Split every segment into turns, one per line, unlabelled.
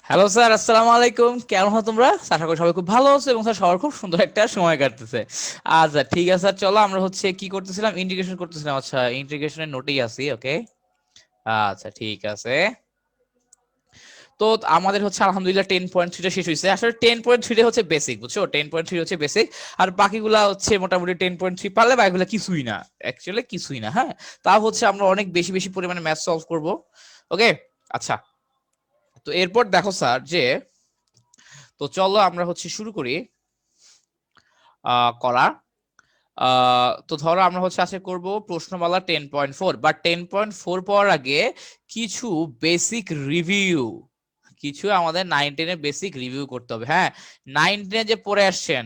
Hello sir, আসসালামু আলাইকুম। কেমন আছো তোমরা? আশা করি সবাই খুব ভালো আছো এবং স্যার সবার খুব সুন্দর একটা সময় কাটতেছে। আচ্ছা ঠিক আছে স্যার, চলো আমরা কি করতেছিলাম, ইন্টিগ্রেশন করতেছিলাম। আচ্ছা, ইন্টিগ্রেশনের নোটেই আছি। ওকে, আচ্ছা ঠিক আছে। তো আমাদের আলহামদুলিল্লাহ 10.3টা শেষ হয়েছে। আসলে 10.3 হচ্ছে বেসিক, বুঝছো? 10.3 হচ্ছে বেসিক, আর বাকিগুলা মোটামুটি 10.3 পারলে বাকিগুলা কিছুই না, অ্যাকচুয়ালি কিছুই না। হ্যাঁ, তাও আমরা অনেক বেশি বেশি পরিমাণে ম্যাথ সলভ করব। ওকে, আচ্ছা। তো এরপর দেখো স্যার তো চলো আমরা শুরু করি করা। তো ধরো আমরা আজকে করব প্রশ্নমালা 10.4, বাট 10.4 পাওয়ার আগে কিছু বেসিক রিভিউ, কিছু আমাদের 9-10 এর বেসিক রিভিউ করতে হবে। হ্যাঁ, 9-10 যে পড়ে আসছেন,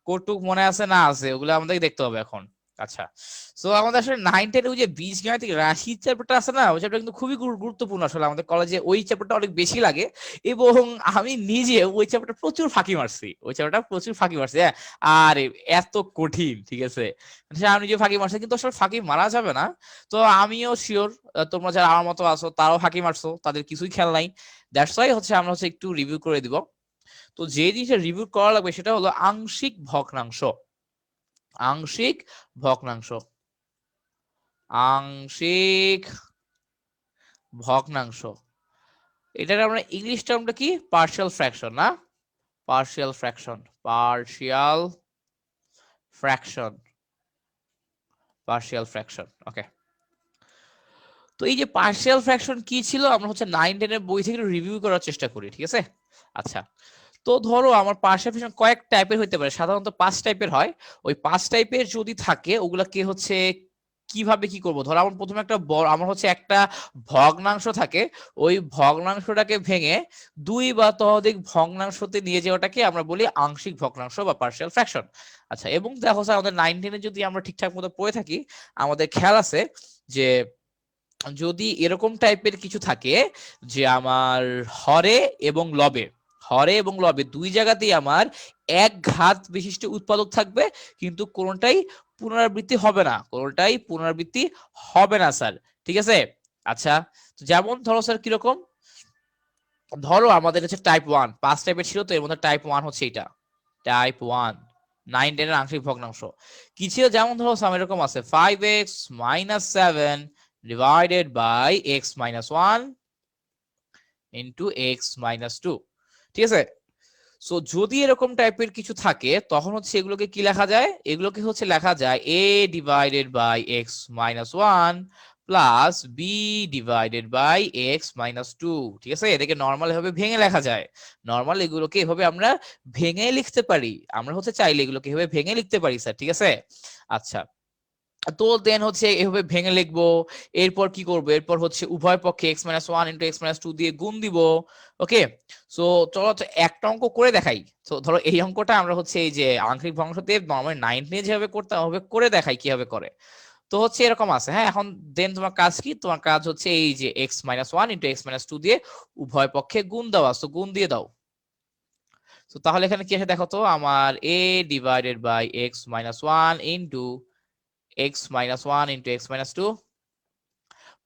কটুক মনে আছে না আছে, ওগুলো আমাদেরকে দেখতে হবে এখন। আচ্ছা, সো আমাদের আসলে 9-10 ওই যে বীজগাণিতিক রাশি চ্যাপ্টারটা আছে না, ওই চ্যাপ্টার কিন্তু খুবই গুরুত্বপূর্ণ। আসলে আমাদের কলেজে ওই চ্যাপ্টারটা অনেক বেশি লাগে, এবং আমি নিজে ওই চ্যাপ্টারটা প্রচুর ফাঁকি মারছি, ওই চ্যাপ্টারটা প্রচুর ফাঁকি মারছি। হ্যাঁ, আর এত কঠিন, ঠিক আছে। আমি নিজে ফাঁকি মারছি, কিন্তু আসলে ফাঁকি মারা যাবে না। তো আমিও শিওর তোমরা যারা আমার মতো আছো তারাও ফাঁকি মারছো, তাদের কিছুই খেয়াল নাই। দ্যাটস ওয়াই আমরা একটু রিভিউ করে দিব। তো যে জিনিসটা রিভিউ করা লাগবে সেটা হলো আংশিক ভগ্নাংশ। আংশিক ভগ্নাংশ, আংশিক ভগ্নাংশ। এটার আমরা ইংলিশ টার্মটা কি? পার্শিয়াল ফ্র্যাকশন, না? Partial fraction, partial fraction, partial fraction. Okay, তো এই যে পার্শিয়াল ফ্র্যাকশন কি ছিল, আমরা 9-10 এর বই থেকে রিভিউ করার চেষ্টা করি, ঠিক আছে। আচ্ছা, তো ধরো আমার পার্শিয়াল ফ্র্যাকশন কয়েক টাইপের হইতে পারে, সাধারণত 5 টাইপের হয়। ওই 5 টাইপের যদি থাকে, ওগুলাকে কিভাবে কি করব। ধরো আমার প্রথমে একটা বড়, আমার একটা ভগ্নাংশ থাকে, ওই ভগ্নাংশটাকে ভেঙে দুই বা ততোধিক ভগ্নাংশতে নিয়ে যাওয়াটাকে আমরা বলি আংশিক ভগ্নাংশ বা পার্শিয়াল ফ্র্যাকশন। আচ্ছা, এবং দেখো স্যার আমাদের 9-10 যদি আমরা ঠিকঠাক মতো পড়ে থাকি, আমাদের খেয়াল আছে যে যদি এরকম টাইপের কিছু থাকে যে আমার হরে এবং লবে, হরে এবং লবে দুই জায়গাতেই আমার এক ঘাত বিশিষ্ট উৎপাদক থাকবে, কিন্তু কোনটাই পুনরাবৃত্তি হবে না, কোনটাই পুনরাবৃত্তি হবে না স্যার, ঠিক আছে। আচ্ছা, যেমন ধরো স্যার কিরকম, ধরো আমাদের টাইপ 1, 5 টাইপের ছিল, তো এর মধ্যে টাইপ 1 হচ্ছে এটা, টাইপ 1 9-10 এর আংশিক ভগ্নাংশ কি ছিল। যেমন ধরো এরকম আছে 5x-7 divided by x-1 into x-2, ঠিক আছে। সো যদি এরকম টাইপের কিছু থাকে, তখন এগুলোকে কি লেখা যায়? এগুলোকে লেখা যায় a divided by x-1 plus b divided by x-2, ঠিক আছে। এটাকে নর্মাল ভাবে ভেঙে লেখা যায়। নর্মাল এগুলোকে এভাবে আমরা ভেঙে লিখতে পারি, আমরা চাইলে এগুলোকে এভাবে ভেঙে লিখতে পারি স্যার, ঠিক আছে। আচ্ছা, তো দেন এভাবে ভেঙে লিখবো। এরপর কি করবো? এরপর উভয় পক্ষে x-1 into x-2 দিয়ে গুণ দিব। ওকে, সো চলো একটা অঙ্ক করে দেখাই। তো ধরো এই অঙ্কটা আমরা এই যে আংশিক ভগ্নাংশতে নরমালি 9 নিয়ে যেভাবে করতে হবে করে দেখাই কিভাবে করে। তো এরকম আছে। হ্যাঁ, এখন দেন তোমার কাজ কি? তোমার কাজ এই যে x-1 into x-2 দিয়ে উভয় পক্ষে গুণ দেওয়া, তো গুণ দিয়ে দাও। তো তাহলে এখানে কি আছে দেখো তো, আমার a divided by x-1 into x-1 into x-2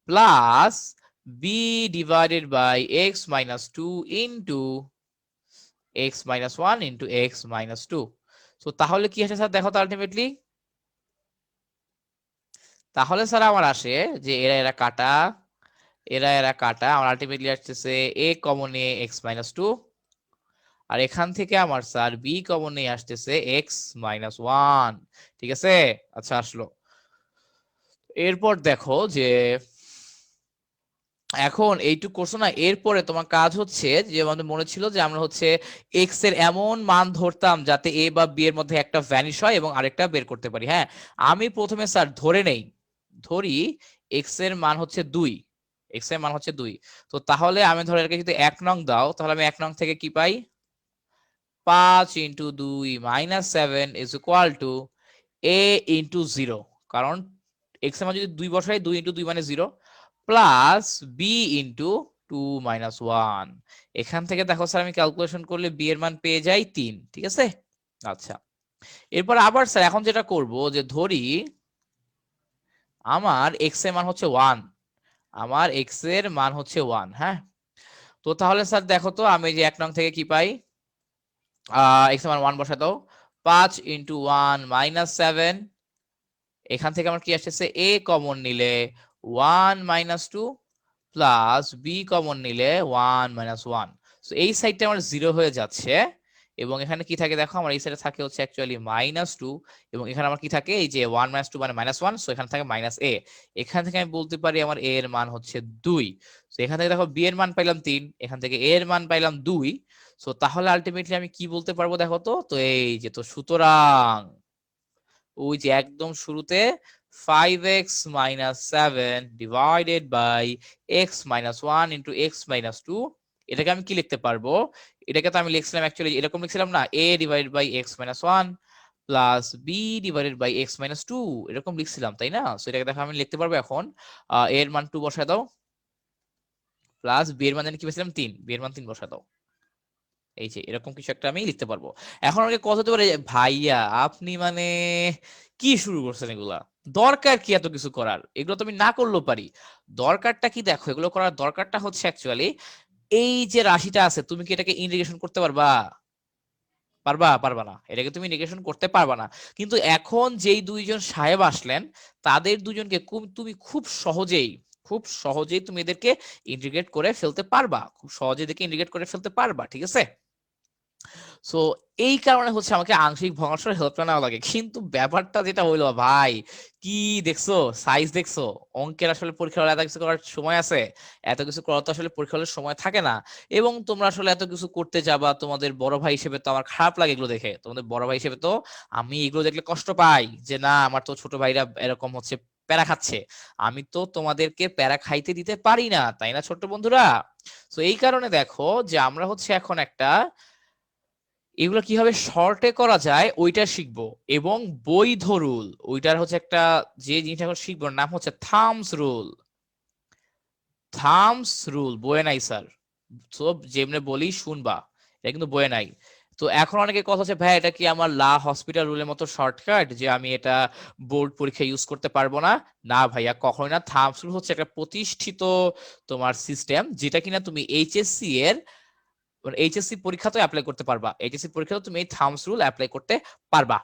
plus b divided by x-2 into x-1 into x-2। So তাহলে কি আসে স্যার দেখো তো আলটিমেটলি, তাহলে স্যার আমার আসে যে এরা এরা কাটা, এরা এরা কাটা, আমার আলটিমেটলি আসতেছে a কমন এ x-2, আর এখান থেকে আমার স্যার b কমন এ আসতেছে x-1, ঠিক আছে। আচ্ছা, আসলো। এরপর দেখো যে এখন এইটুকু করছো না, এরপরে তোমার কাজ যে আমাদের মনে ছিল যে আমরা এক্স এর এমন মান ধরতাম যাতে এ বা বি এর মধ্যে একটা ভ্যানিশ হয় এবং আরেকটা বের করতে পারি। হ্যাঁ, আমি প্রথমে স্যার ধরে নেই, ধরি এক্স এর মান 2, এক্স এর মান 2। তো তাহলে আমি ধরে এটাকে যদি 1 নং দাও, তাহলে আমি 1 নং থেকে কি পাই? 5 into 2 minus 7 is equal two A into 0, কারণ এক্স এর মান যদি 2 বসাই, 2 ইন্টু 2 মানে 0, প্লাস বি ইন্টু 2 মাইনাস 1। এখান থেকে দেখো স্যার আমি ক্যালকুলেশন করলে বি এর মান পেয়ে যাই 3, ঠিক আছে। আচ্ছা, এরপর আবার স্যার এখন যেটা করব, যে ধরি আমার এক্স এর মান 1, আমার এক্স এর মান 1, হ্যাঁ। তো তাহলে স্যার দেখো তো আমি যে 1 নং থেকে কি পাই, x সমান 1 বসা দাও, 5 ইন্টু 1 মাইনাস 7, এখান থেকে আমার কি আসছে a কমন নিলে 1 মাইনাস 2 প্লাস বি কমন নিলে 1 মাইনাস 1। সো এই সাইডটা আমার 0 হয়ে যাচ্ছে, এবং এখানে কি থাকে দেখো, আমার এই সাইডে থাকে হচ্ছে অ্যাকচুয়ালি -2, এবং এখানে আমার কি থাকে এই যে 1 মাইনাস 2 মানে -1, সো এখানে থাকে -a। এখান থেকে আমি বলতে পারি আমার a এর মান হচ্ছে 2। সো এখান থেকে দেখো b এর মান পাইলাম 3, এখান থেকে a এর মান পাইলাম 2। সো তাহলে আলটিমেটলি আমি কি বলতে পারবো দেখো তো, তো এই যে, তো সুতরাং ওই যে একদম শুরুতে 5x minus 7 divided by x minus 1 into x minus 2, এটাকে আমি কি লিখতে পারবো, এটাকে তো আমি লিখছিলাম অ্যাকচুয়ালি এরকম লিখছিলাম না, a divided by x minus 1 plus b divided by x minus 2, এরকম লিখছিলাম তাই না? সো এটাকে দেখো আমি লিখতে পারবো এখন, a এর মান 2 বসায় দাও, প্লাস b এর মান জানি কি পেয়েছিলাম 3, b এর মান 3 বসায় দাও। এই যে এরকম কিছু একটা আমি লিখতে পারবো। এখন আমাকে কথা হতে পারে ভাইয়া আপনি মানে কি শুরু করছেন এগুলা, দরকার কি এত কিছু করার, এগুলো তো আমি না করলেও পারি। দরকারটা কি দেখো, এগুলো করার দরকারটা হচ্ছে অ্যাকচুয়ালি এই যে রাশিটা আছে, তুমি কি এটাকে ইন্টিগ্রেশন করতে পারবা? পারবা? পারবা না, এটাকে তুমি ইন্টিগ্রেশন করতে পারবা না। কিন্তু এখন যেই দুইজন সাহেব আসলেন, তাদের দুজনকে তুমি খুব সহজেই তুমি এদেরকে ইন্টিগ্রেট করে ফেলতে পারবা, খুব সহজে এদেরকে ইন্টিগ্রেট করে ফেলতে পারবা, ঠিক আছে? সো এই কারণে হচ্ছে আমাকে আংশিক ভগ্নাংশের হেল্পটা নেওয়া লাগে। কিন্তু ব্যাপারটা যেটা হইলো ভাই, কি দেখছো, সাইজ দেখছো, অঙ্কের আসলে পরীক্ষা হলে এত কিছু করার সময় আছে? এত কিছু করার তো আসলে পরীক্ষা হলে সময় থাকে না। এবং তোমরা আসলে এত কিছু করতে যাবা, তোমাদের বড় ভাই হিসেবে তো আমার খারাপ লাগে এগুলো দেখে, তোমাদের বড় ভাই হিসেবে তো আমি এগুলো দেখলে কষ্ট পাই, যে না আমার তো ছোট ভাইরা এরকম হচ্ছে প্যারা খাচ্ছে, আমি তো তোমাদেরকে প্যারা খাইতে দিতে পারি না, তাই না ছোট্ট বন্ধুরা? তো এই কারণে দেখো যে আমরা হচ্ছে এখন একটা এগুলো কিভাবে শর্টে করা যায় ওইটা শিখবো, এবং বৈধ রুল ওইটার হচ্ছে একটা, যে জিনিসটা এখন শিখবো নাম হচ্ছে থামস রুল। থামস রুল বইয়ে নাই স্যার, তো যেমনে বলি শুনবা, এটা কিন্তু বইয়ে নাই। তো এখন অনেকে কথা হচ্ছে ভাই এটা কি আমার লা হসপিটাল রুলের মতো শর্টকাট যে আমি এটা বোর্ড পরীক্ষা ইউজ করতে পারবো না? না ভাইয়া, কখনোই না। থামস রুল হচ্ছে একটা প্রতিষ্ঠিত তোমার সিস্টেম, যেটা কিনা তুমি এইচএসসি এর এইচএসসি পরীক্ষাতে অ্যাপ্লাই করতে পারবা, এইচএসসি পরীক্ষাতে তুমি এই থামস রুল অ্যাপ্লাই করতে পারবা।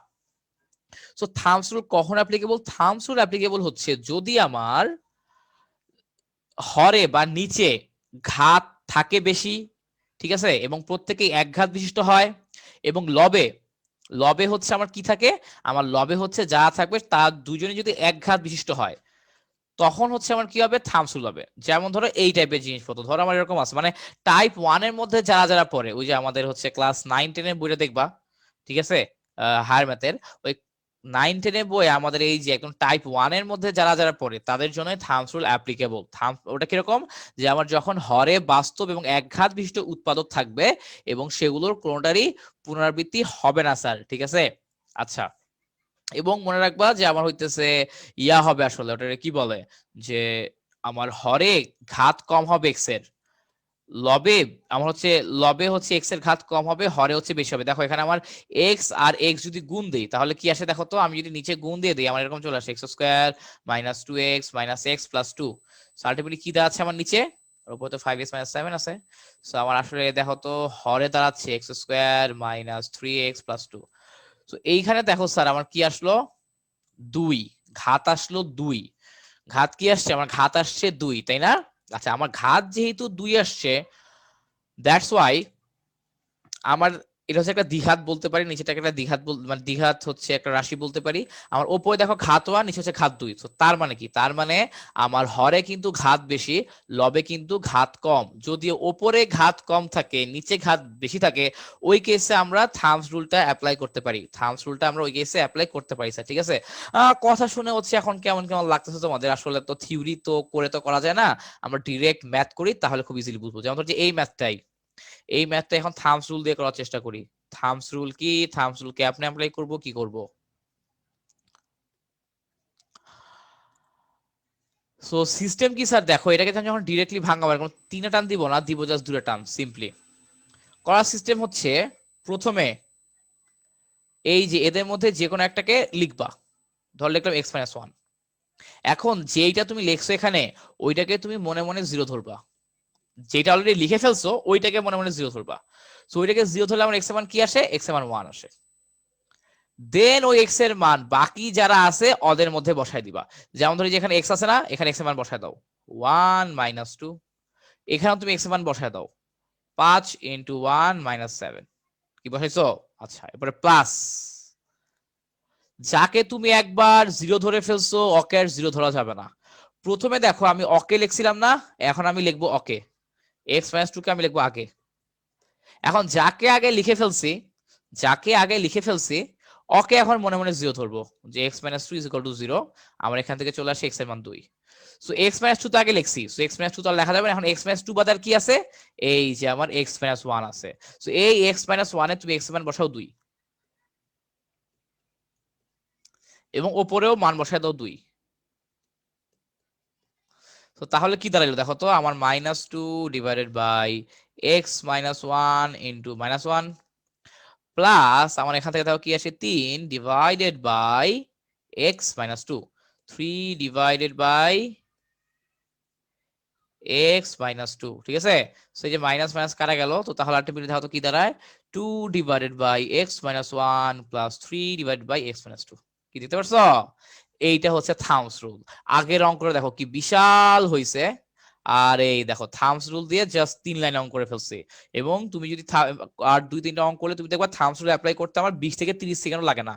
সো থামস রুল কখন অ্যাপ্লিকেবল? থামস রুল অ্যাপ্লিকেবল হচ্ছে যদি আমার হরে বা নিচে ঘাত থাকে বেশি, ঠিক আছে, এবং প্রত্যেকেই এক ঘাত বিশিষ্ট হয়, এবং লবে লবে হচ্ছে আমার কি থাকে, আমার লবে হচ্ছে যা থাকবে তার দুজনে যদি এক ঘাত বিশিষ্ট হয়, তখন হচ্ছে আমার কি হবে, থামস রুল হবে। যেমন ধরো এই টাইপের জিনিসপত্র, ধরো আমার এরকম আছে, মানে টাইপ 1 এর মধ্যে যারা যারা পড়ে, ওই যে আমাদের হচ্ছে ক্লাস 9 10 এর বইটা দেখবা, ঠিক আছে, হায়ার ম্যাথের ওই 9 10 এর বই আমাদের এই যে একদম টাইপ 1 এর মধ্যে যারা যারা পড়ে তাদের জন্য থামস রুল অ্যাপ্লিকেবল। ওটা কিরকম, যে আমার যখন হরে বাস্তব এবং একঘাত বিশিষ্ট উৎপাদক থাকবে এবং সেগুলোর কোনোটারই পুনরাবৃত্তি হবে না স্যার, ঠিক আছে? আচ্ছা, এবং মনে রাখবা যে আমার হইতেছে ইয়া হবে, আসলে ওটা কি বলে, যে আমার হরে ঘাত কম হবে এক্স এর, লবে আমার হচ্ছে লবে হচ্ছে এক্স এর ঘাত কম হবে, হরে হচ্ছে বেশি হবে। দেখো এখানে আমার এক্স আর এক্স যদি গুণ দেই তাহলে কি আসে দেখো তো, আমি যদি নিচে গুণ দিয়ে দিই আমার এরকম চলে আসে x square minus 2x minus x plus 2। So ultimately কি দাঁড়াচ্ছে আমার নিচে, ওর উপর তো 5x মাইনাস 7 আছে। সো আমার আসলে দেখো তো হরে দাঁড়াচ্ছে x square minus 3x plus 2। তো এইখানে দেখো স্যার আমার কি আসলো, 2 ঘাত আসলো 2, ঘাত কি আসছে আমার, ঘাত আসছে 2, তাই না? আচ্ছা, আমার ঘাত যেহেতু 2 আসছে, দ্যাটস ওয়াই আমার এটা হচ্ছে একটা দ্বিঘাত বলতে পারি, নিচেটাকে একটা দ্বিঘাত মানে দ্বিঘাত হচ্ছে একটা রাশি বলতে পারি। আমার ওপরে দেখো ঘাত 1, নিচে হচ্ছে ঘাত 2, তো তার মানে কি, তার মানে আমার হরে কিন্তু ঘাত বেশি, লবে কিন্তু ঘাত কম। যদিও ওপরে ঘাত কম থাকে নিচে ঘাত বেশি থাকে, ওই কেসে আমরা থামস রুলটা অ্যাপ্লাই করতে পারি, থামস রুলটা আমরা ওই কেসে অ্যাপ্লাই করতে পারি স্যার, ঠিক আছে? কথা শুনে হচ্ছে এখন কেমন কেমন লাগতেছে তোমাদের, আসলে তো থিওরি তো করে তো করা যায় না, আমরা ডিরেক্ট ম্যাথ করি তাহলে খুব ইজিলি বুঝবো। যেমন ধর যে এই ম্যাথটাই, এই ম্যাথটা এখন থামস রুল দিয়ে করার চেষ্টা করি। থামস রুল কি, থামস রুল কে আপনি অ্যাপ্লাই করব, কি করব? সো সিস্টেম কি স্যার, দেখো এটাকে আমি যখন ডিরেক্টলি ভাঙাবো, কোনো তিনে টান দিব না, দিব জাস্ট দুটো টান। সিম্পলি করার সিস্টেম হচ্ছে, প্রথমে এই যে এদের মধ্যে যে কোনো একটাকে লিখবা, ধর লিখলাম x-1। এখন যেইটা তুমি লিখছো এখানে, ওইটাকে তুমি মনে মনে জিরো ধরবা, যেটা অলরেডি লিখে ফেলছো ওইটাকে মনে মনে জিরো ধরবা। সো ওইটাকে জিরো ধরলে আমার এক্স এর মান কি আসে? এক্স এর মান 1 আসে। দেন ওই এক্স এর মান বাকি যারা আছে ওদের মধ্যে বসায় দিবা। যেমন ধরি যেখানে এক্স আছে না, এখানে এক্স এর মান বসায় দাও 1 - 2, এখানেও তুমি এক্স এর মান বসায় দাও 5 × 1 - 7। কি বসাইছো? আচ্ছা, এরপরে প্লাস যাকে তুমি একবার জিরো ধরে ফেলছো ওকে আর জিরো ধরা যাবে না। প্রথমে দেখো আমি ওকে লিখছিলাম না, এখন আমি লিখবো ওকে, এক্স মাইনাস টু কে আমি লিখবো আগে। এখন যাকে আগে লিখে ফেলছি, যাকে আগে লিখে ফেলছি ওকে এখন মনে মনে জিরো ধরবো, যে x minus two is equal to zero. আমার এখান থেকে চলে আসে এক্স এর মান 2। সো এক্স মাইনাস টু তো আগে লিখছি, সো এক্স মাইনাস টু তো আর লেখা যাবে না। এখন এক্স মাইনাস টু বাদ আর কি আছে? এই যে আমার এক্স মাইনাস ওয়ান আছে। সো এই এক্স মাইনাস ওয়ানে তুমি এক্স এর মান বসাও 2, এবং ওপরেও মান বসায় দাও 2। তো তাহলে কি দাঁড়াইলো দেখো তো, আমার -2 divided by x minus one into -1 plus আমার এখান থেকে দেখো কি আসে 3 divided by x minus two, 3 divided by x minus two. ঠিক আছে, সো এই যে মাইনাস মাইনাস কাটা গেল, তো তাহলে আলটিমেটলি দেখো তো কি দাঁড়ায় 2 divided by x minus one plus 3 divided by x minus two. কি দেখতে পারছো? এইটা হচ্ছে থামস রুল। আগের অঙ্কটা দেখো কি বিশাল হইছে, আর এই দেখো থামস রুল দিয়ে জাস্ট 3 লাইন অঙ্ক করে ফেলছি। এবং তুমি যদি আর 2-3টা অঙ্ক করলে তুমি দেখবা থামস রুল অ্যাপ্লাই করতে আমার 20 থেকে 30 সেকেন্ডও লাগে না,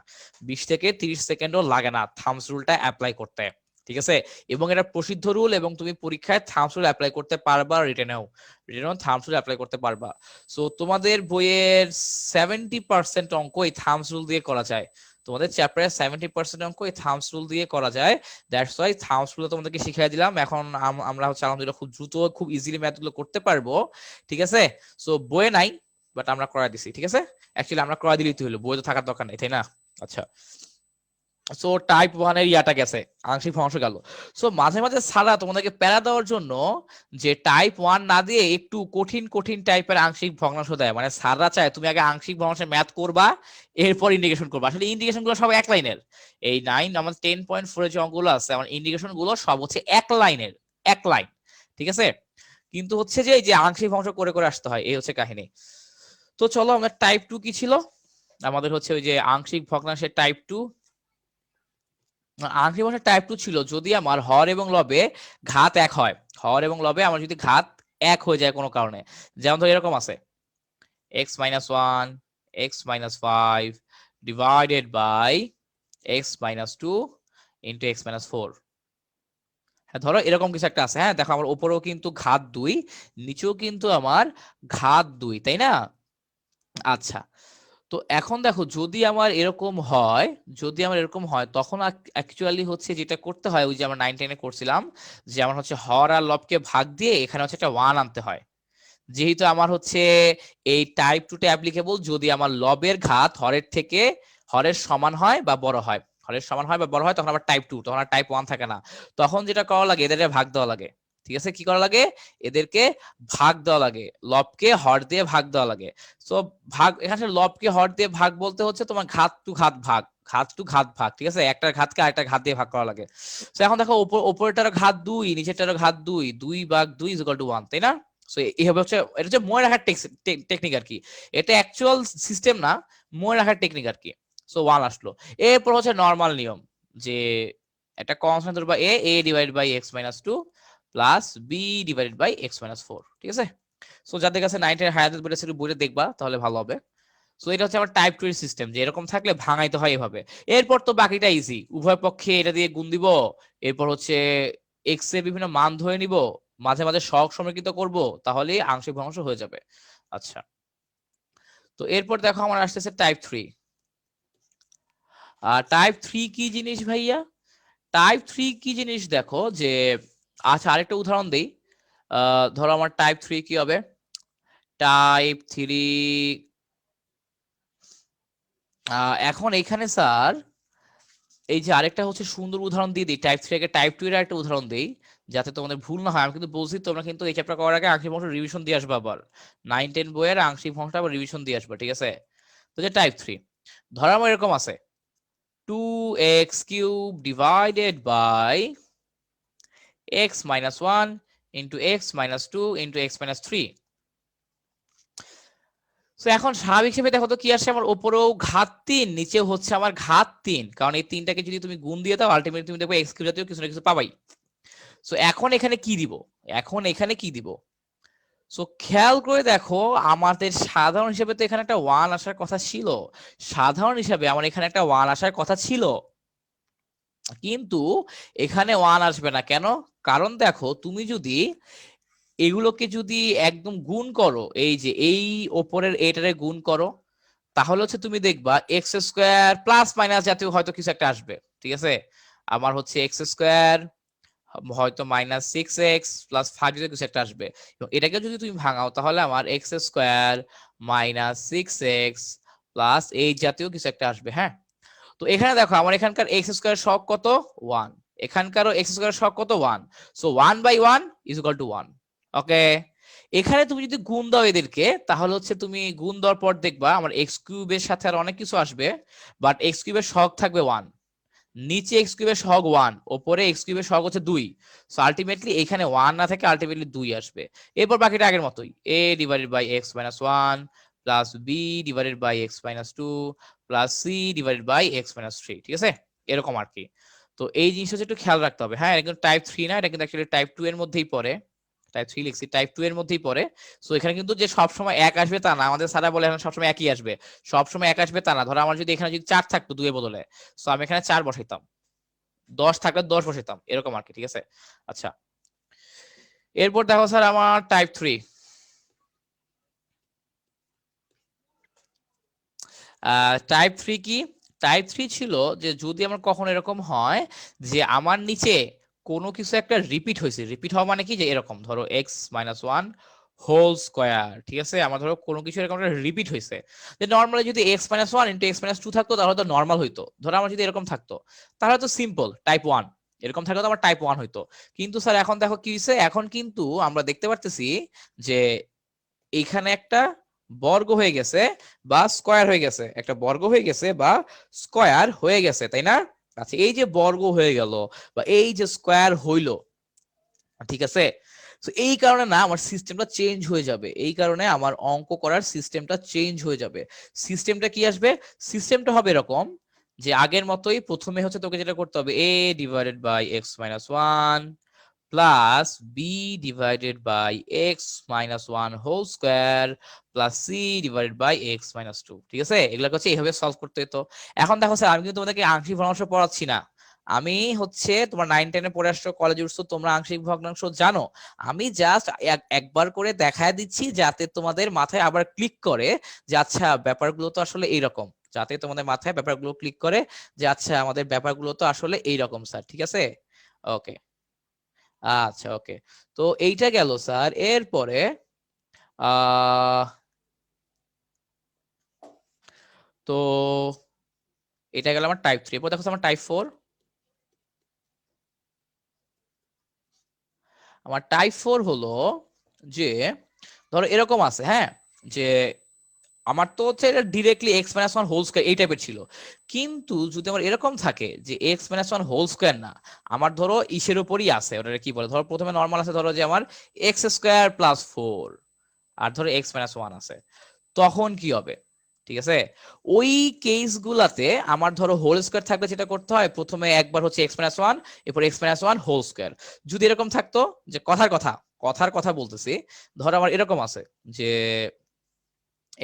20 থেকে 30 সেকেন্ডও লাগে না থামস রুলটা অ্যাপ্লাই করতে। ঠিক আছে, এবং এটা প্রসিদ্ধ রুল, এবং তুমি পরীক্ষায় থামস রুল অ্যাপ্লাই করতে পারবা, রিটেনেও থামস রুল অ্যাপ্লাই করতে পারবা। সো তোমাদের বইয়ের 70% অঙ্ক এই থামস রুল দিয়ে করা যায়, তোমাদের চ্যাপ্টারের 70% অঙ্ক এই থামস রুল দিয়ে করা যায়। দ্যাটস ওয়াই থামস রুল তোমাদেরকে শিখিয়ে দিলাম। এখন আমরা হচ্ছে আলহামদুলিল্লাহ খুব দ্রুত খুব ইজিলি ম্যাথ গুলো করতে পারবো। ঠিক আছে, সো বইয়ে নাই, বাট আমরা করাই দিছি। ঠিক আছে, অ্যাকচুয়ালি আমরা করাই দিলেই তো হলো, বই তো থাকার দরকার নেই, তাই না? আচ্ছা, সো টাইপ 1 এর ইয়াটা গেছে, আংশিক ভগ্নাংশ গেল। সো মাঝে মাঝে সারা তোমাদেরকে প্যারা দেওয়ার জন্য যে টাইপ 1 না দিয়ে একটু কঠিন কঠিন টাইপের আংশিক ভগ্নাংশ দেয়, মানে সাররা চায় তুমি আগে আংশিক ভগ্নাংশের ম্যাথ করবা, এরপর ইন্ডিকেশন করবা। আসলে ইন্ডিকেশন গুলো সব এক লাইনের। এই 9 আমাদের 10.4 এর যে অঙ্কগুলো আছে, আমার ইন্ডিকেশন গুলো সব হচ্ছে এক লাইনের, এক লাইন। ঠিক আছে, কিন্তু হচ্ছে যে এই যে আংশিক ভগ্নাংশ করে করে আসতে হয়, এই হচ্ছে কাহিনী। তো চলো, আমরা টাইপ 2 কি ছিল? আমাদের হচ্ছে ওই যে আংশিক ভগ্নাংশের টাইপ 2। আংশিক ভগ্নাংশের টাইপ 2 ছিল যদি আমার হর এবং লবে ঘাত এক হয়। হর এবং লবে আমার যদি ঘাত এক হয়ে যায় কোনো কারণে, যেমন ধর এরকম আছে x - 1 x - 5 divided by x - 2 into x - 4। হ্যাঁ, ধরো এরকম কিছু একটা আছে। হ্যাঁ, দেখো আমার উপরেও কিন্তু ঘাত 2, নিচেও কিন্তু আমার ঘাত 2, তাই না? আচ্ছা, তো এখন দেখো যদি আমার এরকম হয়, যদি আমার এরকম হয় তখন অ্যাকচুয়ালি হচ্ছে যেটা করতে হয়, ওই যে আমরা 9-10-এ করছিলাম, যে আমার হচ্ছে হর আর লবকে ভাগ দিয়ে এখানে হচ্ছে একটা 1 আনতে হয়। যেহেতু আমার হচ্ছে এই টাইপ 2টা অ্যাপ্লিকেবল যদি আমার লবের ঘাত হরের সমান হয় বা বড় হয়, হরের সমান হয় বা বড় হয়, তখন আবার টাইপ 2, তখন আর টাইপ 1 থাকে না। তখন যেটা করা লাগে, এদেরকে ভাগ দেওয়া লাগে। ঠিক আছে, কি করা লাগে? এদেরকে ভাগ দেওয়া লাগে, লবকে হর দিয়ে ভাগ দেওয়া লাগে। সো ভাগ, এখানে লবকে হর দিয়ে ভাগ বলতে হচ্ছে তোমার ঘাত টু ঘাত ভাগ, ঘাত টু ঘাত ভাগ। ঠিক আছে, একটা ঘাতকে আরেকটা ঘাত দিয়ে ভাগ করা লাগে। তো এখন দেখো উপরেরটারও ঘাত 2, নিচেরটারও ঘাত 2, 2/2 = 1, তাই না? সো এইভাবে হচ্ছে, এটা হচ্ছে মনে রাখার টেকনিক আর কি। এটা অ্যাকচুয়াল সিস্টেম না, মনে রাখার টেকনিক আর কি। সো 1 আসলো। এরপর হচ্ছে নরমাল নিয়ম, যে একটা কনস্ট্যান্ট ধরবা a divided by x - 2 plus b divided by x - 4। ঠিক আছে, সো যাদের কাছে 9-এর হায়াতের বইটা সেটা বইটা দেখবা, তাহলে ভালো হবে। সো এটা হচ্ছে আমার টাইপ 2 এর সিস্টেম, যে এরকম থাকলে ভাঙাইতে হয় এভাবে। এরপর তো বাকিটা ইজি, উভয় পক্ষে এটা দিয়ে গুণ দিব, এরপর হচ্ছে এক্স এর বিভিন্ন মান ধরে নিব, মাঝে মাঝে সহগ সমীকৃত করব, তাহলেই আংশিক ভগ্নাংশ হয়ে যাবে। আচ্ছা, তো এরপর দেখো আমার আসতেছে টাইপ 3। আর টাইপ 3 কি জিনিস ভাইয়া? টাইপ 3 কি জিনিস দেখো, যে আচ্ছা আরেকটা উদাহরণ দেই। ধরো আমার টাইপ 3 কি হবে? টাইপ 3, এখন এখানে স্যার এই যে আরেকটা হচ্ছে সুন্দর উদাহরণ দিয়ে দিই, টাইপ 3 থেকে টাইপ 2 এর একটা উদাহরণ দেই, যাতে তোমাদের ভুল না হয়। আমি কিন্তু বলছি তোমরা কিন্তু এই চ্যাপ্টার করার আগে আংশিক ভগ্নাংশ রিভিশন দিয়ে আসবে, আবার 9-10 বইয়ের আংশিক ভগ্নাংশ আবার রিভিশন দিয়ে আসবে। ঠিক আছে, তো যে টাইপ 3 ধরো আমার এরকম আছে 2x³ divided by x - 1 into x minus 2 into x minus 3। তো এখন স্বাভাবিক হিসেবে দেখো তো কি আসছে, আমার উপরেও ঘাত 3, নিচেও হচ্ছে আমার ঘাত 3, কারণ এই তিনটাকে যদি তুমি গুণ দিয়ে দাও আলটিমেটলি তুমি দেখবে এক্স কিউব জাতীয় কিছু না কিছু পাবাই। সো এখন এখানে কি দিব, এখন এখানে কি দিব? সো খেয়াল করে দেখো, আমাদের সাধারণ হিসেবে তো এখানে একটা 1 আসার কথা ছিল, সাধারণ হিসেবে আমার এখানে একটা 1 আসার কথা ছিল, কিন্তু এখানে 1 আসবে না কেন? কারণ দেখো তুমি যদি এগুলোকে যদি একদম গুণ করো, এই যে এই ওপরের এটারে গুণ করো, তাহলে হচ্ছে তুমি দেখবা এক্স স্কোয়ার প্লাস মাইনাস জাতীয় হয়তো কিছু একটা আসবে, ঠিক আছে? আমার হচ্ছে এক্স স্কোয়ার হয়তো মাইনাস 6x প্লাস 5 জাতীয় কিছু একটা আসবে, এবং এটাকে যদি তুমি ভাঙাও তাহলে আমার x square minus 6x plus এই জাতীয় কিছু একটা আসবে। হ্যাঁ, তো এখানে দেখো আমার এখানকার এক্স স্কোয়ার সহগ কত? 1, এখানকারও এক্স স্কোয়ার সহগ কত? 1। So 1/1 is equal two 1। ওকে, এখানে তুমি যদি গুণ দাও এদেরকে, তাহলে হচ্ছে তুমি গুণ দেওয়ার পর দেখবা আমার এক্স কিউবের সাথে আর অনেক কিছু আসবে, বাট এক্স কিউবের সহগ থাকবে 1, নিচে এক্স কিউবের সহগ 1, ওপরে এক্স কিউবের সহগ হচ্ছে 2। সো আলটিমেটলি এখানে 1 না থেকে আলটিমেটলি 2 আসবে। এরপর বাকিটা আগের মতোই, a divided by x minus 1 plus B divided by x minus 2 plus C divided by x minus 3, ঠিক আছে? এরকম আর কি। তো এই জিনিসটা হচ্ছে একটু খেয়াল রাখতে হবে। হ্যাঁ, এটা কিন্তু টাইপ 3 না, এটা কিন্তু অ্যাকচুয়ালি টাইপ 2 এর মধ্যেই পড়ে। টাইপ 3 লিখছি, টাইপ 2 এর মধ্যেই পড়ে। সো এখানে কিন্তু যে সব সময় এক আসবে তা না, আমাদের স্যারা বলে এখানে সবসময় একই আসবে, সবসময় এক আসবে তা না। ধরো আমার যদি এখানে যদি 4 থাকতো 2 এর বদলে, সো আমি এখানে 4 বসাইতাম, 10 থাকলে 10 বসাইতাম, এরকম আর কি, ঠিক আছে? আচ্ছা, এরপর দেখো স্যার আমার টাইপ 3। টাইপ 3 কি? টাইপ 3 ছিল যে যদি আমার কখনো এরকম হয় যে আমার নিচে কোনো কিছু একটা রিপিট হয়েছে, রিপিট হওয়া মানে কি, যে এরকম ধরো এক্স মাইনাস 1 হোল স্কোয়ার, ঠিক আছে? আমার ধরো কোনো কিছু এরকম একটা রিপিট হয়েছে, যে নর্মালি যদি x minus 1 into x minus 2 থাকতো তাহলে তো নর্মাল হইতো। ধরো আমার যদি এরকম থাকতো তাহলে তো সিম্পল টাইপ 1, এরকম থাকলে তো আমার টাইপ 1 হইতো। কিন্তু স্যার এখন দেখো কি হয়েছে, এখন কিন্তু আমরা দেখতে পারতেছি যে এইখানে একটা বর্গ হয়ে গেছে বা স্কয়ার হয়ে গেছে, একটা বর্গ হয়ে গেছে বা স্কয়ার হয়ে গেছে, তাই না? আচ্ছা, এই যে বর্গ হয়ে গেল বা এই যে স্কয়ার হইলো, ঠিক আছে? তো এই কারণে না আমার সিস্টেমটা চেঞ্জ হয়ে যাবে, এই কারণে আমার অঙ্ক করার সিস্টেমটা চেঞ্জ হয়ে যাবে। সিস্টেমটা কি আসবে? সিস্টেমটা হবে এরকম যে আগের মতোই প্রথমে হচ্ছে তোকে যেটা করতে হবে, a divided by x minus 1 plus B divided by x minus 1 whole square plus C divided by x minus 2, ঠিক আছে? এগুলো হচ্ছে এইভাবে সলভ করতে হতো। এখন দেখো স্যার, আমি কিন্তু তোমাদেরকে আংশিক ভগ্নাংশ পড়াচ্ছি না, আমি হচ্ছে তোমার 9-10 এ পড়ে আসছো, কলেজে উঠছো, তোমরা আংশিক ভগ্নাংশ জানো। আমি জাস্ট একবার করে দেখায় দিচ্ছি যাতে তোমাদের মাথায় আবার ক্লিক করে যে আচ্ছা ব্যাপারগুলো তো আসলে এইরকম, যাতে তোমাদের মাথায় ব্যাপারগুলো ক্লিক করে যে আচ্ছা আমাদের ব্যাপারগুলো তো আসলে এইরকম স্যার, ঠিক আছে? ওকে, আচ্ছা, ওকে। তো এইটা গেল স্যার। এরপরে আহ তো এটা গেল আমার টাইপ 3। এরপর দেখো আমার টাইপ 4। আমার টাইপ 4 হলো যে ধরো এরকম আছে, হ্যাঁ, যে আমার তো হচ্ছে এটা directly x minus 1 whole square এই টাইপের ছিল, কিন্তু যদি আমার এরকম থাকে যে এক্স মাইনাস 1 হোল স্কয়ার না, আমার ধরো ইসের উপরই আছে, ওটা কি বলে, ধরো প্রথমে নর্মাল আছে, ধরো যে আমার এক্স স্কয়ার প্লাস 4, আর ধরো এক্স মাইনাস 1 আছে, তখন কি হবে? ঠিক আছে, ওই কেস গুলাতে আমার ধরো হোল স্কয়ার থাকলে যেটা করতে হয়, প্রথমে একবার হচ্ছে এক্স মাইনাস 1, এরপর এক্স মাইনাস 1 হোল স্কয়ার। যদি এরকম থাকতো যে কথার কথা বলতেছি, ধরো আমার এরকম আছে যে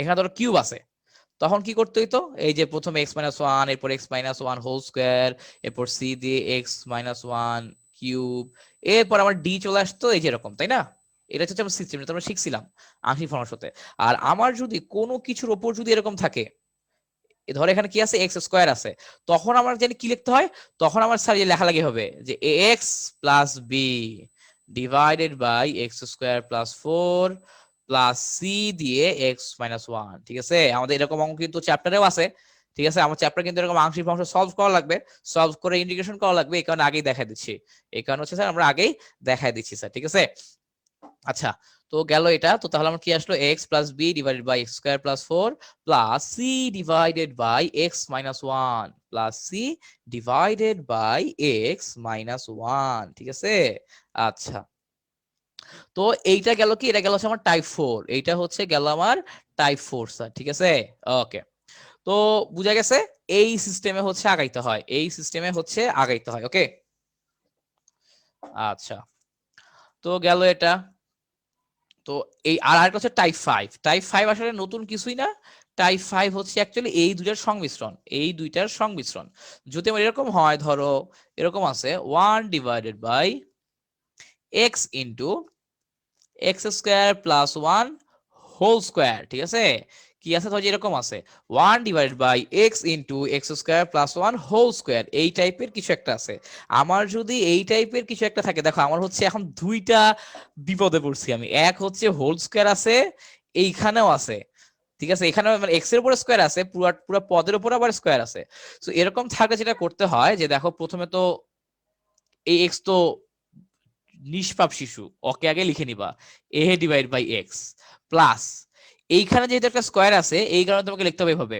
এখানে ধরো কিউব আছে, তখন কি করতে হইতো, এই যে প্রথমে এক্স মাইনাস 1, এরপর এক্স মাইনাস 1 হোল স্কয়ার, এরপর সি দিয়ে এক্স মাইনাস 1 কিউব, এরপর আমার ডি চলে আসতো, এই যে এরকম, তাই না? এটা হচ্ছে আমার সিস্টেম, যেটা আমরা শিখছিলাম আংশিক ভগ্নাংশতে। আর আমার যদি কোনো কিছুর ওপর যদি এরকম থাকে, ধর এখানে কি আছে, এক্স স্কোয়ার আছে, তখন আমার জানি কি লিখতে হয়, তখন আমার স্যার লেখালেখি হবে যে x plus B divided by x square plus 4 plus c দিয়ে এক্স মাইনাস 1, ঠিক আছে? আমাদের এরকম অঙ্ক কিন্তু চ্যাপ্টারেও আছে, ঠিক আছে? আমার চ্যাপ্টার কিন্তু এরকম আংশিক ভগ্নাংশ সলভ করা লাগবে, সলভ করে ইন্টিগ্রেশন করা লাগবে, এই কারণে আগেই দেখাই দিচ্ছি, এই কারণে হচ্ছে স্যার আমরা আগেই দেখাই দিচ্ছি স্যার, ঠিক আছে? আচ্ছা, তো গেল এটা। তো তাহলে আমার কি আসলো, X plus B divided by x square plus 4 plus C divided by x minus 1 plus C divided by x minus 1, ঠিক আছে? আচ্ছা, তো এইটা গেল কি, এটা গেল হচ্ছে আমার টাইপ 4, এইটা হচ্ছে গেল আমার টাইপ 4 স্যার, ঠিক আছে। ওকে, তো বুঝা গেছে এই সিস্টেমে হচ্ছে আগাইতে হয়, এই সিস্টেমে হচ্ছে আগাইতে হয়। ওকে, আচ্ছা, তো গেল এটা। তো এই আর আরেকটা হচ্ছে টাইপ 5। টাইপ 5 আসলে নতুন কিছুই না। টাইপ 5 হচ্ছে অ্যাকচুয়ালি এই দুইটার সংমিশ্রণ, এই দুইটার সংমিশ্রণ। যদি আমার এরকম হয়, ধরো এরকম আছে 1 divided by X into X square plus 1 whole square, ঠিক আছে। কি আছে, ধরো যে এরকম আছে 1 divided by X into X square plus 1 whole square, এই টাইপের কিছু একটা আছে। আমার যদি এই টাইপের কিছু একটা থাকে, দেখো আমার হচ্ছে এখন দুইটা বিপদে পড়ছি আমি। এক হচ্ছে হোল স্কোয়ার আছে, এইখানেও আছে, ঠিক আছে। এখানে মানে এক্স এর উপরে স্কোয়ার আছে, পুরো পুরো পদের উপর আবার স্কোয়ার আছে। তো এরকম থাকলে যেটা করতে হয় যে দেখো, প্রথমে তো এই এক্স তো নিষ্পাপ শিশু, ওকে আগে লিখে নিবা এ ডিভাইড বাই এক্স প্লাস, এইখানে যেহেতু একটা স্কোয়ার আছে এই কারণে তোমাকে লিখতে হবে এভাবে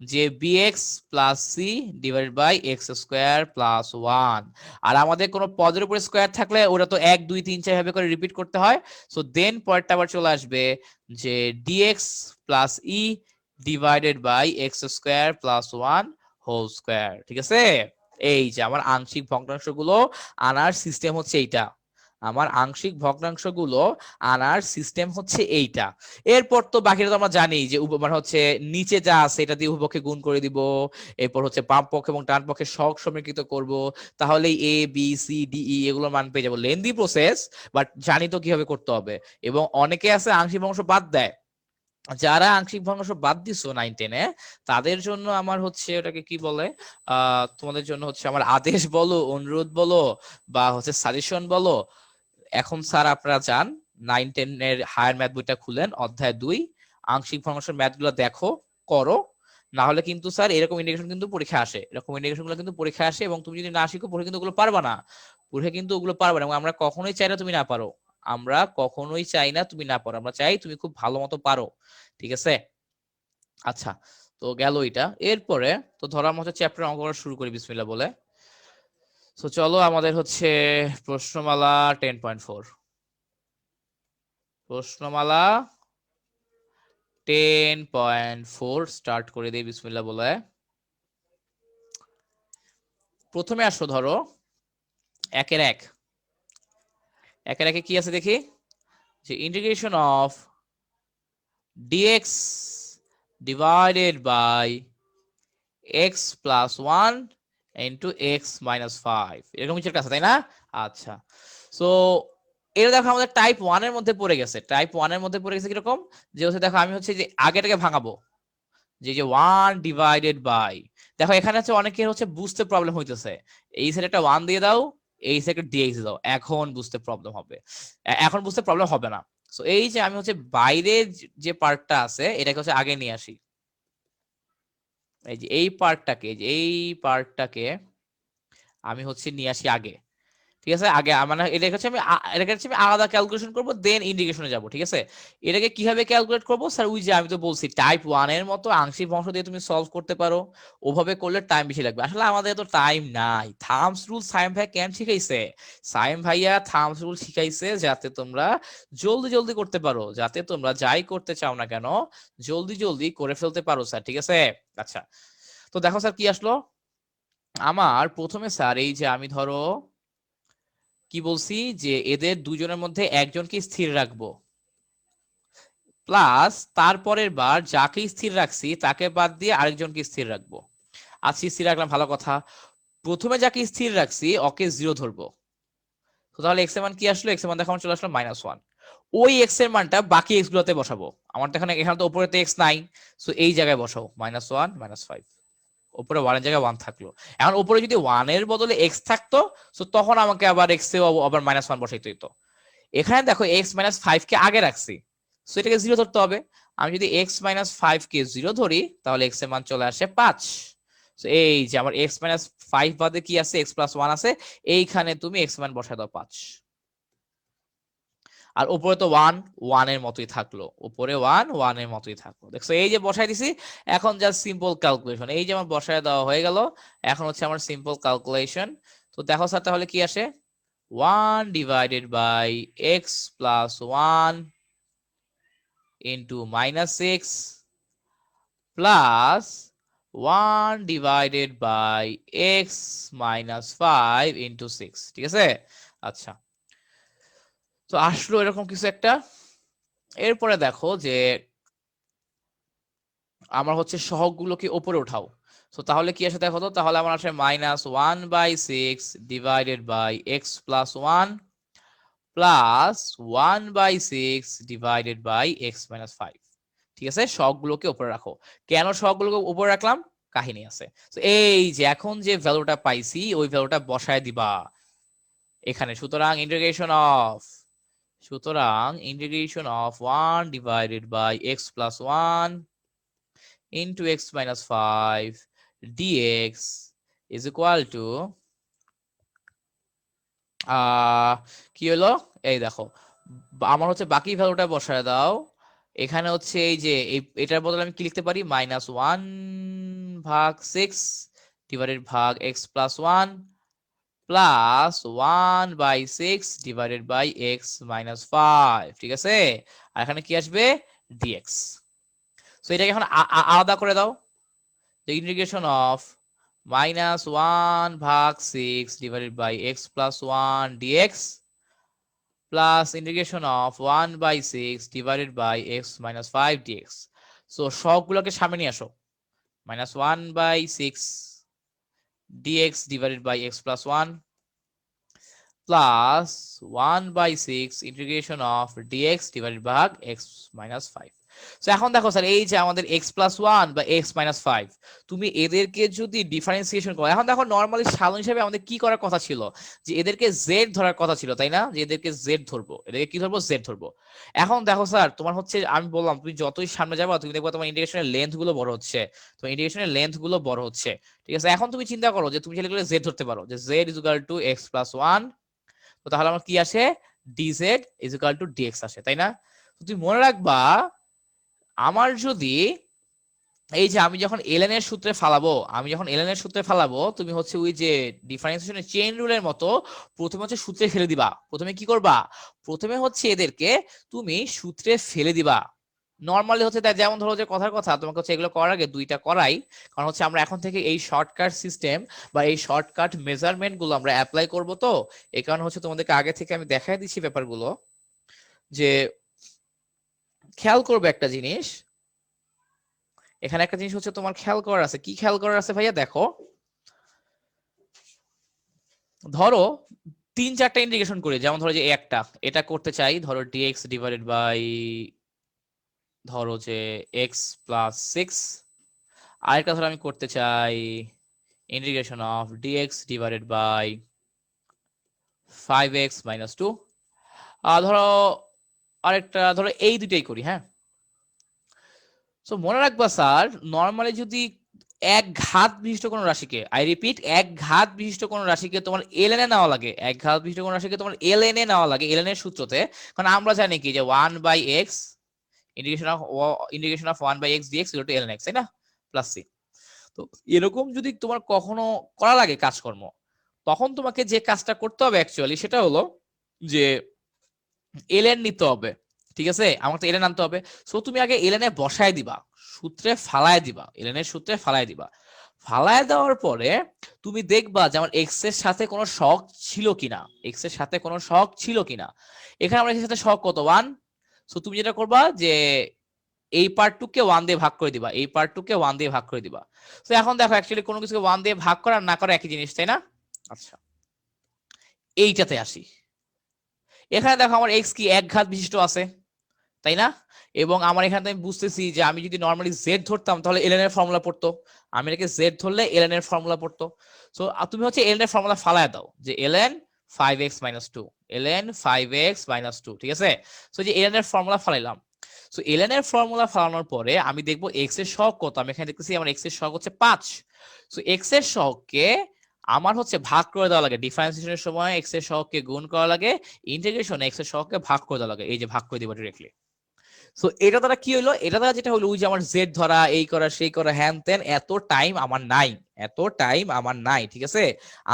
যে bx plus C divided by x square plus 1। আর আমাদের কোনো পদের উপরে স্কোয়ার থাকলে ওটা তো 1 2 3 4 ভাবে করে রিপিট করতে হয়। সো দেন পরেরটা আবার চলে আসবে যে dx plus E divided by x square plus 1 whole square, ঠিক আছে। এই যে আমার আংশিক ভগ্নাংশগুলো আনার সিস্টেম হচ্ছে এইটা, আমার আংশিক ভগ্নাংশগুলো আনার সিস্টেম হচ্ছে এইটা। এরপর তো বাকিটা তো আমরা জানি যে মানে হচ্ছে নিচে যা আছে এটা দিয়ে উভয়পক্ষে গুণ করে দিব, এরপর হচ্ছে বাম পক্ষ এবং ডান পক্ষে সহগ সমীকৃত করব, তাহলে A B C D E এগুলোর মান পেয়ে যাবো। লেন্দি প্রসেস, বাট জানি তো কিভাবে করতে হবে। এবং অনেকে আছে আংশিক ভগ্নাংশ বাদ দেয়, যারা আংশিক ভগ্নাংশ বাদ দিছো 9 10-এ, তাদের জন্য আমার হচ্ছে ওটাকে কি বলে, তোমাদের জন্য হচ্ছে আমার আদেশ বলো, অনুরোধ বলো, বা হচ্ছে সাজেশন বলো। এখন স্যার আপনারা যান 9 10-এর হায়ার ম্যাথ বইটা খুলেন, অধ্যায় 2 আংশিক ভগ্নাংশের ম্যাথ গুলো দেখো, করো। না হলে কিন্তু স্যার এরকম ইন্ডিকেশন কিন্তু পরীক্ষা আসে, এরকম ইন্ডিকেশন গুলো কিন্তু পরীক্ষা আসে, এবং তুমি যদি না শিখো পরীক্ষা কিন্তু ওগুলো পারবা না, পরীক্ষা কিন্তু ওগুলো পারবে না। এবং আমরা কখনোই চাই না তুমি না পারো, আমরা কখনোই চাই না তুমি না পারো, আমরা চাই তুমি খুব ভালো মতো পারো, ঠিক আছে। আচ্ছা, তো গেল এটা। এরপরে তো ধরো আমরা হচ্ছে চ্যাপ্টার অঙ্ক করা শুরু করি বিসমিল্লাহ বলে। তো চলো আমাদের হচ্ছে প্রশ্নমালা 10.4, প্রশ্নমালা 10.4 স্টার্ট করে দিই বিসমিল্লাহ বলে। প্রথমে আসো ধরো একের এক, একের একে কি আছে দেখি, যে integration of DX divided by X plus 1 into x minus 5, এরকম কিছু একটা আছে তাই না। আচ্ছা, সো এটা দেখো আমাদের টাইপ 1 এর মধ্যে পড়ে গেছে, টাইপ 1 এর মধ্যে পড়ে গেছে কিরকম, যে হচ্ছে দেখো আমি হচ্ছে যে আগেটাকে ভাঙাবো, যে যে 1 ডিভাইডেড বাই, দেখো এখানে হচ্ছে অনেকের হচ্ছে বুঝতে প্রবলেম হইতেছে, এই সাইডে একটা 1 দিয়ে দাও, এই সাইডে ডিএক্স দাও, এখন বুঝতে প্রবলেম হবে, এখন বুঝতে প্রবলেম হবে না। সো এই যে আমি হচ্ছে বাইরে যে পার্টটা আছে এটাকে হচ্ছে আগে নিয়ে আসি, এই যে এই পার্টটাকে, যে এই পার্টটাকে আমি হচ্ছে নিয়ে আসি আগে, ঠিক আছে। আগে মানে এটাকে হচ্ছে আমি এটাকে হচ্ছে আমি আলাদা ক্যালকুলেশন করব, দেন ইন্টিগ্রেশনে যাব, ঠিক আছে। এটাকে কিভাবে ক্যালকুলেট করব স্যার, ওই যে আমি তো বলছি টাইপ 1 এর মতো আংশিক ভগ্নাংশ দিয়ে তুমি সলভ করতে পারো, ওভাবে করলে টাইম বেশি লাগবে। আসলে আমাদের তো টাইম নাই, থামস রুল সাইম ভাই কেন শিখাইছে, সাইম ভাইয়া থামস রুল শিখাইছে যাতে তোমরা জলদি জলদি করতে পারো, যাতে তোমরা যাই করতে চাও না কেন জলদি জলদি করে ফেলতে পারো স্যার, ঠিক আছে। আচ্ছা, তো দেখো স্যার কি আসলো আমার প্রথমে, স্যার এই যে আমি ধরো কি বলছি যে এদের দুজনের মধ্যে একজনকে স্থির রাখবো, প্লাস তারপরের বার যাকে স্থির রাখছি তাকে বাদ দিয়ে আরেকজনকে স্থির রাখবো। আচ্ছা, স্থির রাখলাম, ভালো কথা। প্রথমে যাকে স্থির রাখছি ওকে 0 ধরবো, তো তাহলে এক্স এর মান কি আসলো, এক্স এর মান দেখো আমার চলে আসলো -1। ওই এক্স এর মানটা বাকি এক্স গুলোতে বসাবো, আমার তো এখানে এখানে তো উপরে তো এক্স নাই, সো এই জায়গায় বসাও -1 -5, উপরে 1 এর জায়গায় 1 থাকলো। এখন উপরে যদি 1 এর বদলে এক্স থাকতো, সো তখন আমাকে আবার এক্স এ আবার -1 বসাইতে হইতো। এখানে দেখো x-5 কে আগে রাখছি, সো এটাকে 0 ধরতে হবে। আমি যদি x-5 কে 0 ধরি তাহলে x এর মান চলে আসে 5। সো এই যে আমার x-5 বাদে কি আছে, x + 1 আছে, এইখানে তুমি x মান বসায় দাও 5। আর উপরে তো 1 1 এর মতোই থাকলো, উপরে 1 1 এর মতোই থাকলো, দেখছো এই যে বসাই দিছি। এখন জাস্ট সিম্পল ক্যালকুলেশন, এই যে আমার বসায় দেওয়া হয়ে গেল। এখন হচ্ছে আমার সিম্পল ক্যালকুলেশন। তো দেখো স্যার তাহলে কি আসে, 1 divided by x plus 1 into minus 6 plus 1 divided by x minus 5 into 6, ঠিক আছে? আচ্ছা, তো আসলো এরকম কিছু একটা। এরপরে দেখো যে আমার হচ্ছে সহগগুলোকে উপরে উঠাও। তো তাহলে কি আসে দেখো তো, তাহলে আমার আসে -1/6 divided by x plus 1 plus 1/6 divided by x minus 5। ঠিক আছে, সহগগুলোকে উপরে রাখো। কেন সহগগুলোকে উপরে রাখলাম, কাহিনী আছে। তো এই যে এখন যে ভ্যালুটা পাইছি ওই ভ্যালুটা বসায় দিবা এখানে। সুতরাং integration of 1 divided by x plus 1 into x minus 5 dx is equal to কি হলো, এই দেখো আমার হচ্ছে বাকি ভ্যালুটা বসায় দাও এখানে। হচ্ছে এই যে এটার বদলে আমি কি লিখতে পারি, -1/6 ডিভাইডেড ভাগ x plus 1 plus 1/6 divided by x minus 5। ঠিক আছে, আর এখানে কি আসবে, dx। তো এটাকে এখন আলাদা করে দাও। the integration of -1/6 divided by x plus 1 dx plus integration of 1/6 divided by x minus 5 dx। so সবগুলোকে সামনে নিয়ে আসো, -1/6 dx divided by x plus 1 plus 1/6 integration of dx divided by x minus 5। তো এখন দেখো স্যার, এই যে আমাদের x প্লাস 1 বা x মাইনাস 5, তুমি এদেরকে যদি ডিফারেন্সিয়েশন করো, এখন দেখো নরমালি সাধারণ হিসেবে আমাদের কি করার কথা ছিল, যে এদেরকে z ধরার কথা ছিল, তাই না? যে এদেরকে z ধরবো, এদেরকে কি ধরবো, z ধরবো। এখন দেখো স্যার, তোমার হচ্ছে আমি বললাম তুমি যতই সামনে যাবে তুমি দেখবে তোমার ইন্টিগ্রেশনের লেন্থ গুলো বড় হচ্ছে, তো ইন্টিগ্রেশনের লেন্থ গুলো বড় হচ্ছে। ঠিক আছে, এখন তুমি চিন্তা করো যে তুমি চাইলে z ধরতে পারো, যে z is equal two x plus 1। তো তাহলে আমার কি আসে, dz is equal two dx আসে, তাই না? তো তুমি মনে রাখবা, আমার যদি এই যে আমি যখন ln এর সূত্রে ফালাবো, তুমি হচ্ছে ওই যে ডিফারেন্সিয়েশনের চেইন রুলের মতো প্রথমে হচ্ছে সূত্রে ফেলে দিবা। প্রথমে কি করবা, প্রথমে হচ্ছে এদেরকে তুমি সূত্রে ফেলে দিবা। নরমালি হচ্ছে তাই, যেমন ধরো যে কথার কথা তোমাকে হচ্ছে এগুলো করার আগে দুইটা করাই, কারণ হচ্ছে আমরা এখন থেকে এই শর্টকাট সিস্টেম বা এই শর্টকাট মেজারমেন্ট গুলো আমরা অ্যাপ্লাই করব। তো এই কারণে হচ্ছে তোমাদেরকে আগে থেকে আমি দেখাই দিচ্ছি ব্যাপারগুলো। যে খেয়াল করবে একটা জিনিস, এখানে একটা জিনিস হচ্ছে তোমার খেয়াল করার আছে। কি খেয়াল করার আছে ভাইয়া, দেখো ধরো 3-4টা ইন্টিগ্রেশন করি, যেমন ধরো যে একটা এটা করতে চাই, ধরো dx ডিভাইডেড বাই ধরো যে x প্লাস 6। আরেকটা ধরো আমি করতে চাই integration of dx divided by 5x minus 2। ধরো আরেকটা ধরো এই দুইটাই করি, হ্যাঁ। সো মনে রাখবা স্যার, নরমালি যদি এক ঘাত বিশিষ্ট কোন রাশিকে, আই রিপিট, এক ঘাত বিশিষ্ট কোন রাশিকে তোমার ln এ নেওয়া লাগে, এক ঘাত বিশিষ্ট কোন রাশিকে তোমার ln এ নেওয়া লাগে, ln এর সূত্রতে। কারণ আমরা জানি কি যে 1/x integration of 1/x dx equal to ln x, তাই না, প্লাস c। তো এরকম যদি তোমার কখনো করা লাগে কাজকর্ম, তখন তোমাকে যে কাজটা করতে হবে অ্যাকচুয়ালি সেটা হলো যে ln নিতে হবে। ঠিক আছে, আমার তো ln আনতে হবে। সো তুমি আগে ln এ বসায় দিবা, সূত্রে ফালায় দিবা, ln এর সূত্রে ফালায় দিবা। ফালায় দেওয়ার পরে তুমি দেখবা যে আমার x এর সাথে কোনো সহগ ছিল কিনা, x এর সাথে কোনো সহগ ছিল কিনা। এখানে আমার x এর সাথে সহগ কত, 1। সো তুমি যেটা করবা যে এই পার্টটুকে 1 দিয়ে ভাগ করে দিবা, এই পার্টটুকে 1 দিয়ে ভাগ করে দিবা। তো এখন দেখো অ্যাকচুয়ালি কোনো কিছুকে 1 দিয়ে ভাগ করা আর না করা একই জিনিস, তাই না? আচ্ছা, এইটাতে আসি। এখানে দেখো আমার x কি এক ঘাত বিশিষ্ট আছে, তাই না? এবং আমার এখানে আমি বুঝতেছি যে আমি যদি নরমালি z ধরতাম তাহলে ln এর ফর্মুলা পড়তো, আমি এটাকে z ধরলে ln এর ফর্মুলা পড়তো। সো তুমি হচ্ছে ln এর ফর্মুলা ফালায় দাও, যে ln 5x 2, ln 5x 2। ঠিক আছে, সো যে ln এর ফর্মুলা ফালাইলাম। সো ln এর ফর্মুলা ফালানোর পরে আমি দেখবো x এর সহগ কত। আমি এখানে দেখতেছি আমার x এর সহগ হচ্ছে 5। সো x এর সহগকে আমার হচ্ছে ভাগ করে দেওয়া লাগে, ডিফারেন্সিয়েশনের সময় x এর সহগকে গুণ করা লাগে, ইন্টিগ্রেশন x এর সহগকে ভাগ করে দেওয়া লাগে, এই যে ভাগ করে দিব ডিরেক্টলি। সো এটা দ্বারা কি হলো, এটা দ্বারা যেটা হলো ওই যে আমার জেড ধরা, এই করা সেই করা হ্যান ত্যান, এত টাইম আমার নাই। এত টাইম আমার নাই, ঠিক আছে?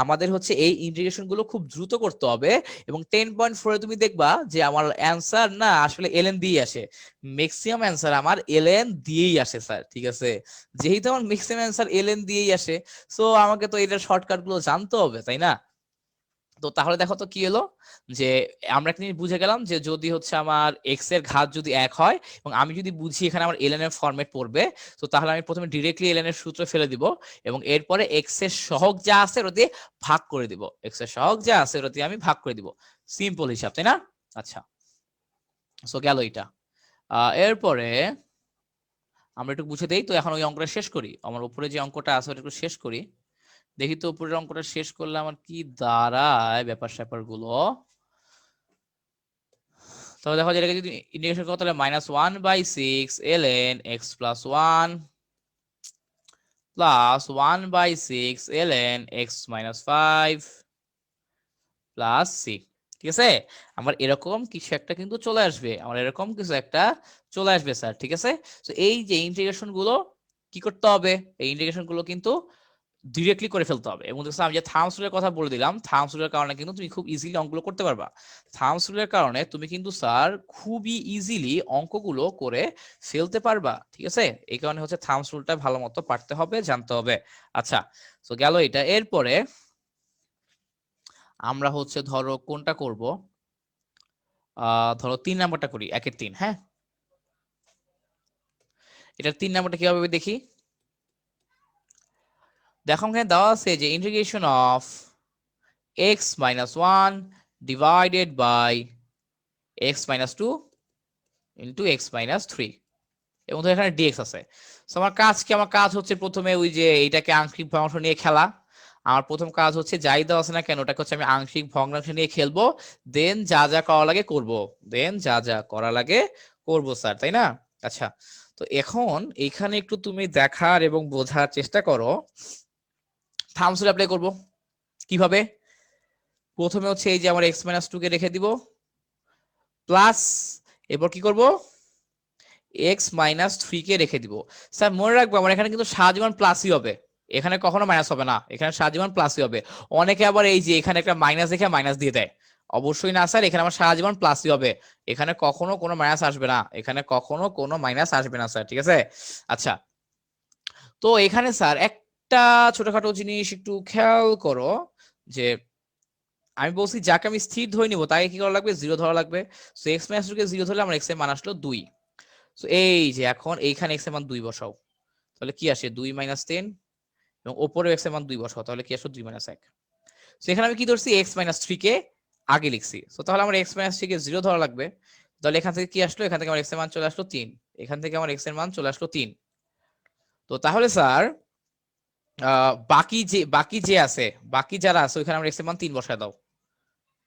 আমাদের হচ্ছে এই ইন্টিগ্রেশন গুলো খুব দ্রুত করতে হবে, এবং 10.4 এ তুমি দেখবা যে আমার অ্যান্সার না আসলে এলএন দিয়েই আসে। ম্যাক্সিমাম অ্যান্সার আমার এলএন দিয়েই আসে স্যার, ঠিক আছে? যেহেতু আমার ম্যাক্সিমাম অ্যান্সার এলএন দিয়েই আসে, সো আমাকে তো এটার শর্টকাট গুলো জানতে হবে, তাই না? তো তাহলে দেখো তো কি হলো, যে আমরা একটা জিনিস বুঝে গেলাম যে যদি হচ্ছে আমার এক্স এর ঘাত যদি 1 হয় এবং আমি যদি বুঝি এখানে আমার এলএন এর ফরম্যাট পড়বে, তো তাহলে আমি প্রথমে ডিরেক্টলি এলএন এর সূত্র ফেলে দিব এবং এরপরে এক্স এর সহগ যা আছে ওটা দিয়ে ভাগ করে দিব, এক্স এর সহগ যা আছে ওটা দিয়ে আমি ভাগ করে দিব। সিম্পল হিসাব, তাই না? আচ্ছা, সো গেল এটা। এরপরে আমরা একটু বুঝে দেই, তো এখন ওই অঙ্কটা শেষ করি। আমার উপরে যে অঙ্কটা আছে ওটা একটু শেষ করি। দেখি তো উপরের অঙ্কটা শেষ করলে আমার কি দাঁড়ায় ব্যাপার স্যাপার গুলো। তাহলে দেখো যেটাকে যদি ইন্টিগ্রেশন করো তাহলে -1/6 ln x + 1 +1/6 ln x-5 + c, ঠিক আছে? আমার এরকম কিছু একটা কিন্তু চলে আসবে, আমার এরকম কিছু একটা চলে আসবে স্যার, ঠিক আছে? তো এই যে ইন্টিগ্রেশন গুলো কি করতে হবে, এই ইন্টিগ্রেশন গুলো কিন্তু ডিরেক্টলি করে ফেলতে হবে। এবং দেখো আমি যে থাম্বস রুলের কথা বলে দিলাম, থাম্বস রুলের কারণে কিন্তু তুমি খুব ইজিলি অঙ্কগুলো করতে পারবা। থাম্বস রুলের কারণে তুমি কিন্তু স্যার খুবই ইজিলি অঙ্কগুলো করে ফেলতে পারবা, ঠিক আছে? এই কারণে হচ্ছে থাম্বস রুলটা ভালো মতো পারতে হবে, জানতে হবে। আচ্ছা, তো গেল এটা। এরপরে আমরা হচ্ছে ধরো কোনটা করব, ধরো 3 নাম্বারটা করি, 1-এর 3। হ্যাঁ, এটার 3 নাম্বারটা কিভাবে দেখি। দেখো এখানে দেওয়া আছে যে integration of x-1 divided by x-2 into x-3, এবং তো এখানে dx আছে। তো আমার কাজ কি, আমার কাজ হচ্ছে প্রথমে ওই যে এইটাকে আংশিক ভগ্নাংশ নিয়ে খেলা। আমার প্রথম কাজ হচ্ছে যাই দেওয়া আছে না কেন ওটাকে হচ্ছে আমি আংশিক ভগ্নাংশ নিয়ে খেলবো, দেন যা যা করা লাগে করব, দেন যা যা করা লাগে করব স্যার, তাই না? আচ্ছা, তো এখন এইখানে একটু তুমি দেখার এবং বোঝার চেষ্টা করো। থাম্বস রুল অ্যাপ্লাই করব কিভাবে। প্রথমে হচ্ছে এই যে আমার x-2 কে রেখে দিব, প্লাস এরপর কি করব, x-3 কে রেখে দিব। স্যার মনে রাখবো আমার এখানে কিন্তু সারাজীবন প্লাসই হবে, এখানে কখনো মাইনাস হবে না, এখানে সারাজীবন প্লাসই হবে। অনেকে আবার এই যে এখানে একটা মাইনাস দেখে মাইনাস দিয়ে দেয়, অবশ্যই না স্যার, এখানে আমার সারাজীবন প্লাসই হবে, এখানে কখনো কোনো মাইনাস আসবে না, এখানে কখনো কোনো মাইনাস আসবে না স্যার, ঠিক আছে? আচ্ছা, তো এখানে স্যার একটা ছোটখাটো জিনিস একটু খেয়াল করো, যে আমি বলছি যাকে আমি স্থির ধরে নিব তাকে কি করা লাগবে, 0 ধরা লাগবে। সো x-2 কে 0 ধরলে আমার x এর মান আসলো 2। তো এই যে এখন এইখানে x এর মান 2 বসাও, তাহলে কি আসে 2 - 10, এবং ওপরে x এর মান 2 বসাও, তাহলে কি আসলো 2 - 1। তো এখানে আমি কি ধরছি, x-3 কে আগে লিখছি, তো তাহলে আমার x-3 কে 0 ধরা লাগবে। তাহলে এখান থেকে কি আসলো, এখান থেকে আমার x এর মান চলে আসলো 3, এখান থেকে আমার x এর মান চলে আসলো 3। তো তাহলে স্যার বাকি যে আছে, বাকি যারা আছে ওইখানে আমার x এর মান 3 বসায় দাও,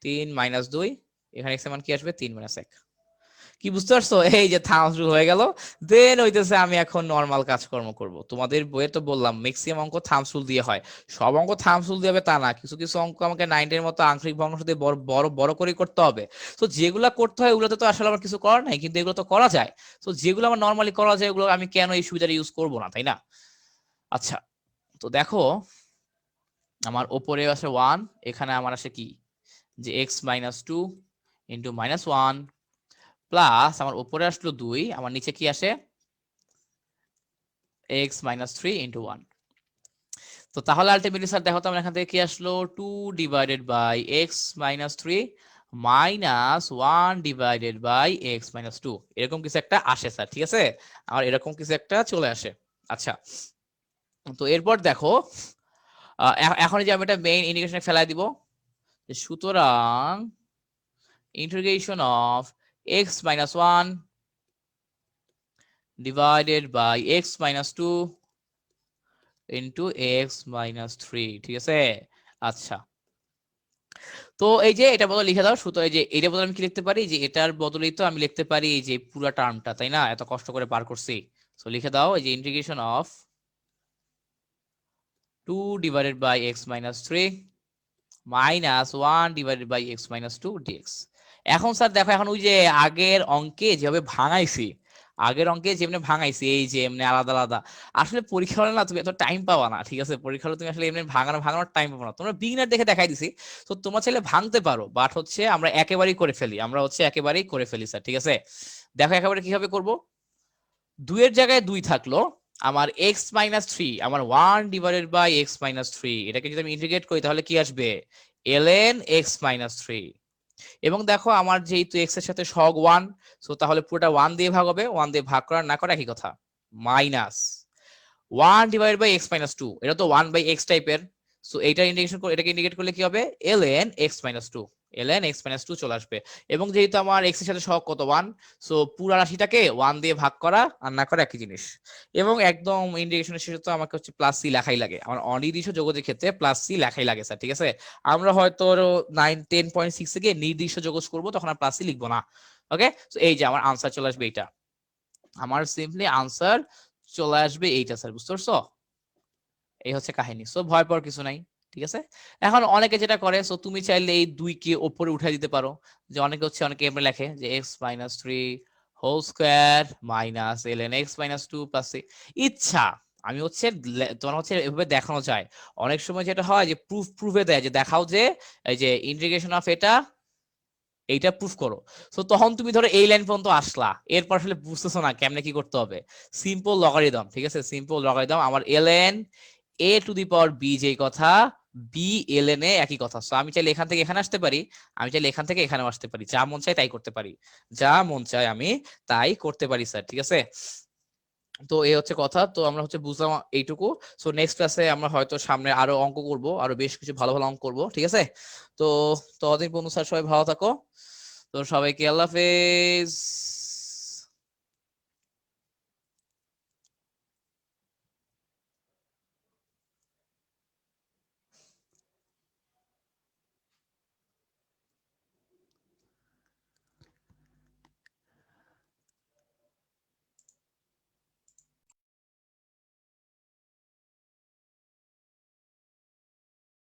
3 - 2, এখানে x এর মান কি আসবে 3 - 1। কি বুঝতে পারছো, এই যে থাম্বস রুল হয়ে গেল। দেন হইতেছে আমি এখন নরমাল কাজকর্ম করব। তোমাদের বইয়ে তো বললাম ম্যাক্সিমাম অঙ্ক থাম্বস রুল দিয়ে হয়, সব অঙ্ক থাম্বস রুল দিয়ে হবে তা না, কিছু কিছু অঙ্ক আমাকে 9 এর মতো আংশিক ভগ্নাংশ দিয়ে বড় বড় বড় করে করতে হবে। তো যেগুলা করতে হয় ওগুলোতে তো আসলে আমার কিছু করার নাই, কিন্তু এগুলো তো করা যায়। তো যেগুলো আমার নরমালি করা যায় ওগুলো আমি কেন এই সুবিধাটা ইউজ করব না, তাই না? আচ্ছা, তো দেখো আমার ওপরে আছে 1, এখানে আমার আসে কি, যে x-2 ইন্টু -1 প্লাস আমার উপরে আসলো 2, আমার নিচে কি আসে x-3 ইন্টু 1। তো তাহলে আলটিমেটলি স্যার দেখো তো আমার এখান থেকে কি আসলো, 2 divided by x-3 minus 1 divided by x-2, এরকম কিছু একটা আসে স্যার, ঠিক আছে? আমার এরকম কিছু একটা চলে আসে। আচ্ছা, তো এরপর দেখো এখন যে আমি এটা মেইন ইন্টিগ্রেশনে ফেলাই দিব, সুতরাং integration of x-1 divided by x-2 into x-3, ঠিক আছে? আচ্ছা, তো এই যে এটা বদলে লিখে দাও, সুতরাং এই যে এটা বদলে আমি কি লিখতে পারি, যে এটার বদলেই তো আমি লিখতে পারি এই যে পুরো টার্মটা, তাই না? এত কষ্ট করে বার করছি। সো লিখে দাও এই যে integration of 2 divided by x-3 minus 1 divided by x-2 dx। এখন স্যার দেখো, এখন ওই যে আগের অঙ্কে যেভাবে ভাঙাইছি, আগের অঙ্কে যেমনি ভাঙাইছি এই যে এমনি আলাদা আলাদা, আসলে পরীক্ষা হলে না তুমি এত টাইম পাবা না, ঠিক আছে, পরীক্ষা হলে তুমি আসলে এমনি ভাঙানোর টাইম পাবো না, তোমরা বিগিনার দেখে দেখাই দিছি। তো তোমরা চাইলে ভাঙতে পারো, বাট হচ্ছে আমরা একেবারেই করে ফেলি, আমরা হচ্ছে একেবারেই করে ফেলি স্যার, ঠিক আছে। দেখো একেবারে কিভাবে করবো, 2 এর জায়গায় 2 থাকলো, আমার x-3, আমার 1/(x-3), এটাকে যদি আমি ইন্টিগ্রেট করি তাহলে কি আসবে, ln x-3। এবং দেখো আমার যেহেতু x এর সাথে সহগ 1, সো তাহলে পুরোটা 1 দিয়ে ভাগ হবে, 1 দিয়ে ভাগ করা না করা একই কথা, মাইনাস 1/(x-2), এটা তো 1/x টাইপের, সো এইটা ইন্টিগ্রেশন করে এটাকে ইন্টিগ্রেট করলে কি হবে, ln x-2, ln x-2 চলে আসবে। এবং যেহেতু আমার x এর সাথে সহগ কত 1, সো পুরো রাশিটাকে 1 দিয়ে ভাগ করা আর না করা একই জিনিস। এবং একদম ইন্টিগ্রেশনের শেষে তো আমাকে হচ্ছে প্লাস সি লেখাই লাগে, আমার অনির্দিষ্ট যোগজের ক্ষেত্রে প্লাস সি লেখাই লাগে স্যার, ঠিক আছে। আমরা হয়তো 10.6 থেকে নির্দিষ্ট যোগজ করব, তখন আর প্লাস সি লিখবো না। ওকে, তো এই যে আমার আনসার চলে আসবে এইটা, আমার সিম্পলি আনসার চলে আসবে এইটা স্যার, বুঝতে পারছো? এই হচ্ছে কাহিনী, সো ভয় পাওয়ার কিছু নাই, ঠিক আছে। এখন অনেকে যেটা করে, সো তুমি চাইলে এই 2 কে উপরে উঠাই দিতে পারো, যে অনেকে এমনি লেখে যে x-3 whole square minus ln x-2 plus c। ইচ্ছা, আমি হচ্ছে তোমার হচ্ছে এভাবে দেখানো যায়, অনেক সময় যেটা হয় যে প্রুফে দেয় যে দেখাও যে এই যে ইন্টিগ্রেশন অফ এটা, এইটা প্রুফ করো। তো তখন তুমি ধরো এই লাইন পর্যন্ত আসলা, এরপর আসলে বুঝতেছো না কেমনে কি করতে হবে, সিম্পল লগারিদম, ঠিক আছে, সিম্পল লগারিদম, আমার ln a⁴b যেই কথা, b ln a একই কথা। সো আমি চাইলে এখান থেকে এখানে আসতে পারি, আমি চাইলে এখান থেকে এখানেও আসতে পারি, যা মন চায় তাই করতে পারি, যা মন চায় আমি তাই করতে পারি স্যার, ঠিক আছে। তো এই হচ্ছে কথা, তো আমরা হচ্ছে বুঝলাম এইটুকু। সো নেক্সট ক্লাসে আমরা হয়তো সামনে আরো অঙ্ক করব, আরো বেশ কিছু ভালো ভালো অঙ্ক করবো, ঠিক আছে। তো ততদিন বন্ধু স্যার সবাই ভালো থাকো, তো সবাইকে আল্লাহ হাফেজ।